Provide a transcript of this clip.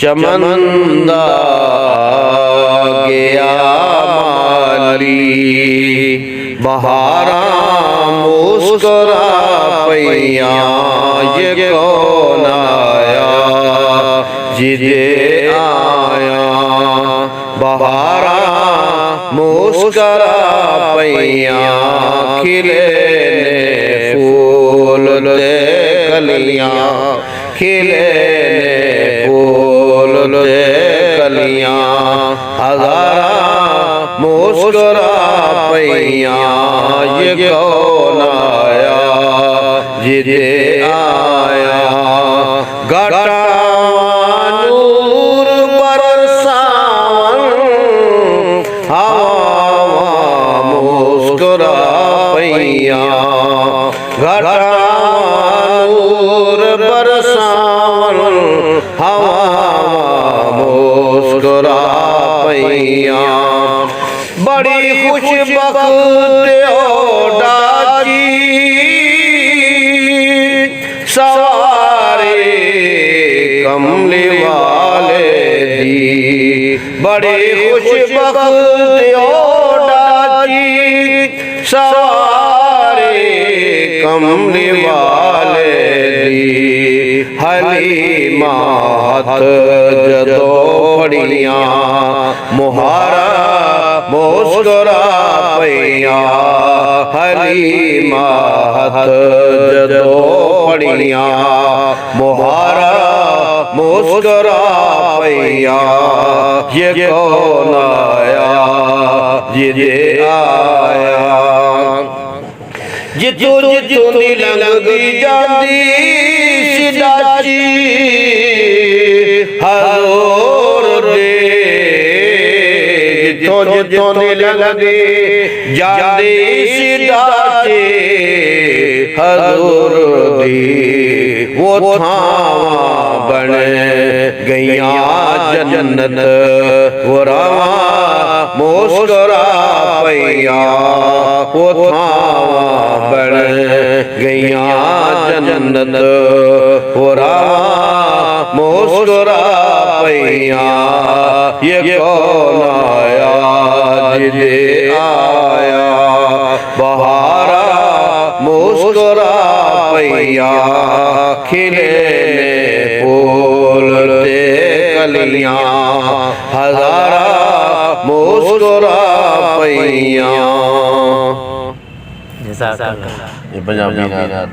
ਚਮਨਦਾ ਗਿਆ ਮਾਲੀ ਬਹਾਰਾਂ ਮੁਸਕਰਾ ਪਈਆਂ ਇਹ ਕੌਣ ਆਇਆ ਜਿਹਦੇ ਆਇਆ ਬਹਾਰਾਂ ਮੁਸਕਰਾ ਪਈਆਂ ਖਿਲੇ ਨੇ ਫੂਲ ਤੇ ਕਲੀਆਂ ਖਿਲੇ ਨੇ ਫੂਲ ਤੇ ਕਲੀਆਂ ਹਜ਼ਾਰਾਂ ਮੁਸਕਰਾ ਪਈਆਂ ਇਹ ਕੌਣ ਆਇਆ ਜਿਹਦੇ ਆਇਆ ਘਟਾਂ ਨੂਰ ਬਰਸਾਵਨ ਹਵਾ ਮੁਸਕਰਾ ਪਈਆਂ ਘਟਾਂ ਨੂਰ ਬਰਸਾਵਨ ਹਵਾ ਮੁਸਕਰਾ ਪਈਆਂ ਬੜੀ ਖੁਸ਼ਬਖਤ ਓ ਡਾਚੀ ਸਵਾਰੇ ਕਮਲੇ ਵਾਲੇ ਦੀ ਬੜੀ ਖੁਸ਼ਬਖਤ ਓ ਡਾਚੀ ਸਵਾਰੇ ਕਮਲੇ ਵਾਲੇ ਦੀ ਹਲੀਮਾ ਹੱਥ ਜਦੋਂ ਫੜੀਆਂ ਮੁਹਾਰਾ ਮੁਸਕਰਾ ਪਈਆਂ ਹਲੀਮਾ ਹੱਥ ਜਦੋਂ ਫੜੀਆਂ ਮੁਹਾਰਾ ਮੁਸਕਰਾ ਪਈਆਂ ਇਹ ਕੌਣ ਆਇਆ ਜਿਹਦੇ ਆਇਆ ਜਿੱਥੋਂ ਜਿੱਥੋਂ ਦੀ ਲੰਘਦੀ ਜਾਂਦੀ ਸਿਦਾਚੀ ਹਜ਼ੂਰ ਦੇ ਜਿੱਥੋਂ ਜਿੱਥੋਂ ਦੀ ਲੰਘਦੀ ਜਾਂਦੀ ਸਿਦਾਚੀ ਹਜ਼ੂਰ ਦੀ ਉਹ ਥਾਵਾਂ ਬਣ ਗਈਆਂ ਜੰਨਤ ਵਰਾਵਾਂ ਮੁਸਕਰਾ ਪਈਆਂ ਉਹ ਥਾਵਾਂ ਬਣ ਗਈਆਂ ਜੰਨਤ ਵਰਾਵਾਂ ਮੁਸਕਰਾ ਪਈਆਂ ਇਹ ਕੌਣ ਆਇਆ ਜਿਹਦੇ ਆਇਆ ਬਹਾਰਾਂ ਮੁਸਕਰਾ ਪਈਆਂ ਖਿਲੇ ਨੇ ਫੂਲ ਤੇ ਕਲੀਆਂ ਹਜ਼ਾਰਾਂ ਮੁਸਕਰਾ ਪਈਆਂ। ਇਹ ਪੰਜਾਬੀ ਗਾਣਾ